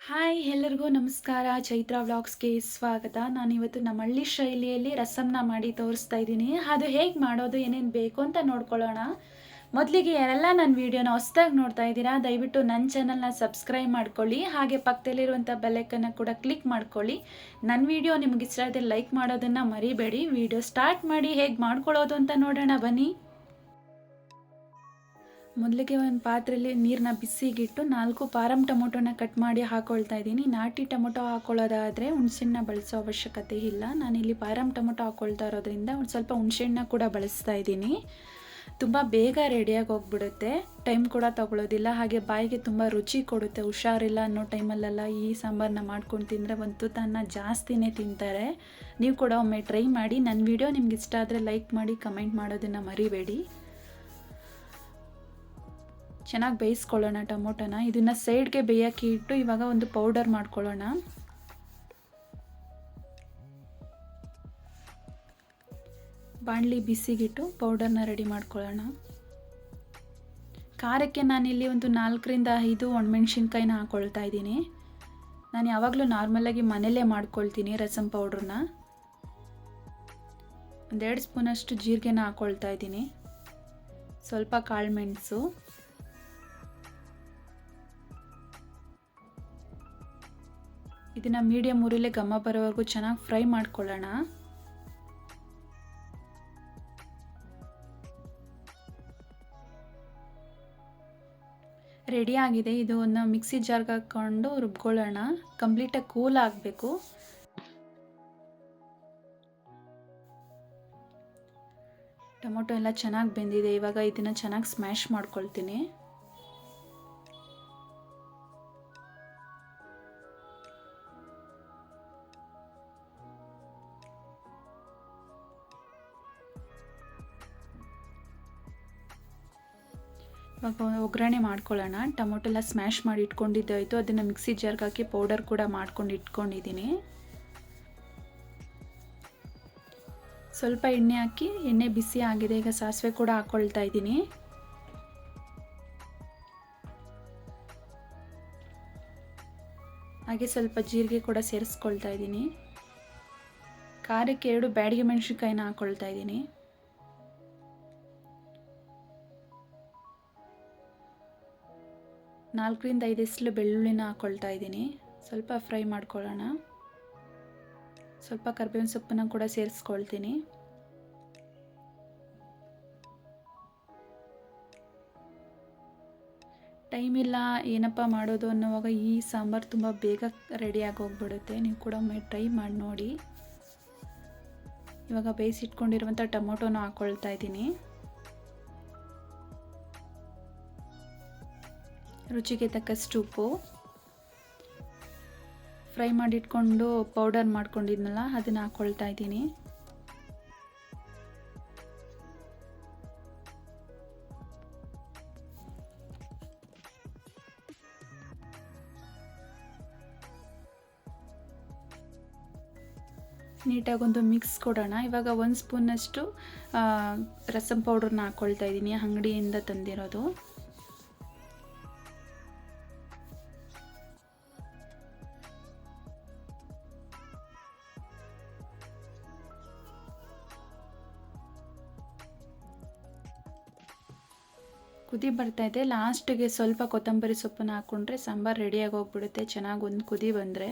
Hi ಎಲ್ಲರಿಗೂ ನಮಸ್ಕಾರ. ಚೈತ್ರ ವ್ಲಾಗ್ಸ್ಗೆ ಸ್ವಾಗತ. ನಾನಿವತ್ತು ನಮ್ಮ ಹಳ್ಳಿ ಶೈಲಿಯಲ್ಲಿ ರಸಮ್ನ ಮಾಡಿ ತೋರಿಸ್ತಾ ಇದ್ದೀನಿ. ಅದು ಹೇಗೆ ಮಾಡೋದು, ಏನೇನು ಬೇಕು ಅಂತ ನೋಡ್ಕೊಳ್ಳೋಣ. ಮೊದಲಿಗೆ ಯಾರೆಲ್ಲ ನನ್ನ ವೀಡಿಯೋನ ಹೊಸ್ದಾಗಿ ನೋಡ್ತಾ ಇದ್ದೀರಾ, ದಯವಿಟ್ಟು ನನ್ನ ಚಾನಲ್ನ ಸಬ್ಸ್ಕ್ರೈಬ್ ಮಾಡ್ಕೊಳ್ಳಿ. ಹಾಗೆ ಪಕ್ಕದಲ್ಲಿರುವಂಥ ಬೆಲ್ಲೈಕನ್ನ ಕೂಡ ಕ್ಲಿಕ್ ಮಾಡ್ಕೊಳ್ಳಿ. ನನ್ನ ವೀಡಿಯೋ ನಿಮ್ಗೆ ಇಷ್ಟ ಆದರೆ ಲೈಕ್ ಮಾಡೋದನ್ನು ಮರಿಬೇಡಿ. ವೀಡಿಯೋ ಸ್ಟಾರ್ಟ್ ಮಾಡಿ ಹೇಗೆ ಮಾಡ್ಕೊಳ್ಳೋದು ಅಂತ ನೋಡೋಣ ಬನ್ನಿ. ಮೊದಲಿಗೆ ಒಂದು ಪಾತ್ರೆಯಲ್ಲಿ ನೀರನ್ನ ಬಿಸಿಗಿಟ್ಟು 4 ಪಾರಂ ಟೊಮೊಟೊನ ಕಟ್ ಮಾಡಿ ಹಾಕ್ಕೊಳ್ತಾ ಇದ್ದೀನಿ. ನಾಟಿ ಟೊಮೊಟೊ ಹಾಕ್ಕೊಳ್ಳೋದಾದರೆ ಹುಣಸೆಹಣ್ಣ ಬಳಸೋ ಅವಶ್ಯಕತೆ ಇಲ್ಲ. ನಾನಿಲ್ಲಿ ಪಾರಂ ಟೊಮೊಟೊ ಹಾಕ್ಕೊಳ್ತಾ ಇರೋದ್ರಿಂದ ಒಂದು ಸ್ವಲ್ಪ ಹುಣಸೆಹಣ್ಣ ಕೂಡ ಬಳಸ್ತಾ ಇದ್ದೀನಿ. ತುಂಬ ಬೇಗ ರೆಡಿಯಾಗಿ ಹೋಗ್ಬಿಡುತ್ತೆ, ಟೈಮ್ ಕೂಡ ತೊಗೊಳ್ಳೋದಿಲ್ಲ, ಹಾಗೆ ಬಾಯಿಗೆ ತುಂಬ ರುಚಿ ಕೊಡುತ್ತೆ. ಹುಷಾರಿಲ್ಲ ಅನ್ನೋ ಟೈಮಲ್ಲೆಲ್ಲ ಈ ಸಾಂಬಾರನ್ನ ಮಾಡ್ಕೊಂಡು ತಿಂದರೆ ಒಂದು ತುತ್ತನ್ನ ಜಾಸ್ತಿನೇ ತಿಂತಾರೆ. ನೀವು ಕೂಡ ಒಮ್ಮೆ ಟ್ರೈ ಮಾಡಿ. ನನ್ನ ವಿಡಿಯೋ ನಿಮ್ಗೆ ಇಷ್ಟ ಆದರೆ ಲೈಕ್ ಮಾಡಿ, ಕಮೆಂಟ್ ಮಾಡೋದನ್ನು ಮರಿಬೇಡಿ. ಚೆನ್ನಾಗಿ ಬೇಯಿಸ್ಕೊಳ್ಳೋಣ ಟೊಮೊಟೊನ. ಇದನ್ನು ಸೈಡ್ಗೆ ಬೇಯೋಕ್ಕೆ ಇಟ್ಟು ಇವಾಗ ಒಂದು ಪೌಡರ್ ಮಾಡ್ಕೊಳ್ಳೋಣ. ಬಾಣಲಿ ಬಿಸಿಗಿಟ್ಟು ಪೌಡರ್ನ ರೆಡಿ ಮಾಡ್ಕೊಳ್ಳೋಣ. ಖಾರಕ್ಕೆ ನಾನಿಲ್ಲಿ ಒಂದು 4ರಿಂದ 5 ಒಣಮೆಣ್ಸಿನ್ಕಾಯಿನ ಹಾಕ್ಕೊಳ್ತಾ ಇದ್ದೀನಿ. ನಾನು ಯಾವಾಗಲೂ ನಾರ್ಮಲಾಗಿ ಮನೆಯಲ್ಲೇ ಮಾಡ್ಕೊಳ್ತೀನಿ ರಸಮ್ ಪೌಡ್ರನ್ನ. 1-2 ಸ್ಪೂನಷ್ಟು ಜೀರಿಗೆನ ಹಾಕ್ಕೊಳ್ತಾ ಇದ್ದೀನಿ. ಸ್ವಲ್ಪ ಕಾಳುಮೆಣಸು, ಇದನ್ನು ಮೀಡಿಯಮ್ ಉರಿಲೇ ಘಮ ಬರೋವರೆಗೂ ಚೆನ್ನಾಗಿ ಫ್ರೈ ಮಾಡ್ಕೊಳ್ಳೋಣ. ರೆಡಿ ಆಗಿದೆ. ಇದು ಒಂದು ಮಿಕ್ಸಿ ಜಾರ್ಗೆ ಹಾಕ್ಕೊಂಡು ರುಬ್ಕೊಳ್ಳೋಣ. ಕಂಪ್ಲೀಟಾಗಿ ಕೂಲ್ ಆಗಬೇಕು. ಟೊಮೊಟೊ ಎಲ್ಲ ಚೆನ್ನಾಗಿ ಬೆಂದಿದೆ. ಇವಾಗ ಇದನ್ನು ಚೆನ್ನಾಗಿ ಸ್ಮ್ಯಾಶ್ ಮಾಡ್ಕೊಳ್ತೀನಿ. ಇವಾಗ ಒಗ್ಗರಣೆ ಮಾಡ್ಕೊಳ್ಳೋಣ. ಟೊಮೊಟೊ ಎಲ್ಲ ಸ್ಮ್ಯಾಶ್ ಮಾಡಿ ಇಟ್ಕೊಂಡಿದ್ದಾಯಿತು. ಅದನ್ನು ಮಿಕ್ಸಿ ಜಾರ್ಗೆ ಹಾಕಿ ಪೌಡರ್ ಕೂಡ ಮಾಡ್ಕೊಂಡು ಇಟ್ಕೊಂಡಿದ್ದೀನಿ. ಸ್ವಲ್ಪ ಎಣ್ಣೆ ಹಾಕಿ, ಎಣ್ಣೆ ಬಿಸಿ ಆಗಿದೆ. ಈಗ ಸಾಸಿವೆ ಕೂಡ ಹಾಕ್ಕೊಳ್ತಾ ಇದ್ದೀನಿ. ಹಾಗೆ ಸ್ವಲ್ಪ ಜೀರಿಗೆ ಕೂಡ ಸೇರಿಸ್ಕೊಳ್ತಾ ಇದ್ದೀನಿ. ಖಾರಕ್ಕೆ 2 ಬ್ಯಾಡಗಿ ಮೆಣಸಿನ್ಕಾಯಿನ ಹಾಕ್ಕೊಳ್ತಾ ಇದ್ದೀನಿ. ನಾಲ್ಕರಿಂದ 5 ಎಸಳು ಬೆಳ್ಳುಳ್ಳಿನ ಹಾಕ್ಕೊಳ್ತಾ ಇದ್ದೀನಿ. ಸ್ವಲ್ಪ ಫ್ರೈ ಮಾಡ್ಕೊಳ್ಳೋಣ. ಸ್ವಲ್ಪ ಕರಿಬೇವಿನ ಸೊಪ್ಪನ್ನು ಕೂಡ ಸೇರಿಸ್ಕೊಳ್ತೀನಿ. ಟೈಮ್ ಇಲ್ಲ, ಏನಪ್ಪ ಮಾಡೋದು ಅನ್ನೋವಾಗ ಈ ಸಾಂಬಾರು ತುಂಬ ಬೇಗ ರೆಡಿಯಾಗಿ ಹೋಗ್ಬಿಡುತ್ತೆ. ನೀವು ಕೂಡ ಒಮ್ಮೆ ಟ್ರೈ ಮಾಡಿ ನೋಡಿ. ಇವಾಗ ಬೇಯಿಸಿಟ್ಕೊಂಡಿರುವಂಥ ಟೊಮೊಟೊನ ಹಾಕ್ಕೊಳ್ತಾ ಇದ್ದೀನಿ. ರುಚಿಗೆ ತಕ್ಕಷ್ಟು ಉಪ್ಪು, ಫ್ರೈ ಮಾಡಿಟ್ಕೊಂಡು ಪೌಡರ್ ಮಾಡ್ಕೊಂಡಿದ್ನಲ್ಲ ಅದನ್ನು ಹಾಕ್ಕೊಳ್ತಾ ಇದ್ದೀನಿ. ನೀಟಾಗೊಂದು ಮಿಕ್ಸ್ ಕೊಡೋಣ. ಇವಾಗ 1 ಸ್ಪೂನಷ್ಟು ರಸಮ್ ಪೌಡ್ರನ್ನ ಹಾಕ್ಕೊಳ್ತಾ ಇದ್ದೀನಿ, ಅಂಗಡಿಯಿಂದ ತಂದಿರೋದು. ಕುದಿ ಬರ್ತಾ ಇದೆ. ಲಾಸ್ಟಿಗೆ ಸ್ವಲ್ಪ ಕೊತ್ತಂಬರಿ ಸೊಪ್ಪನ್ನು ಹಾಕ್ಕೊಂಡ್ರೆ ಸಾಂಬಾರು ರೆಡಿಯಾಗಿ ಹೋಗ್ಬಿಡುತ್ತೆ. ಚೆನ್ನಾಗಿ ಒಂದು ಕುದಿ ಬಂದರೆ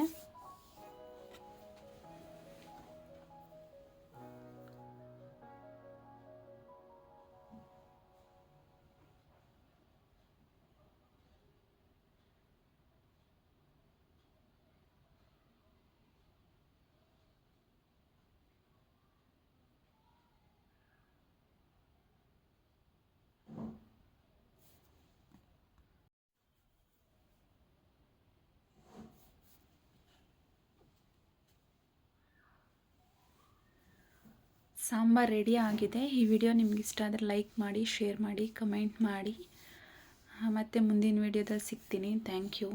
ಸಾಂಬಾರು ರೆಡಿ ಆಗಿದೆ. ಈ ವಿಡಿಯೋ ನಿಮ್ಗೆ ಇಷ್ಟ ಆದರೆ ಲೈಕ್ ಮಾಡಿ, ಶೇರ್ ಮಾಡಿ, ಕಮೆಂಟ್ ಮಾಡಿ. ಮತ್ತು ಮುಂದಿನ ವಿಡಿಯೋದಲ್ಲಿ ಸಿಗ್ತೀನಿ. Thank you.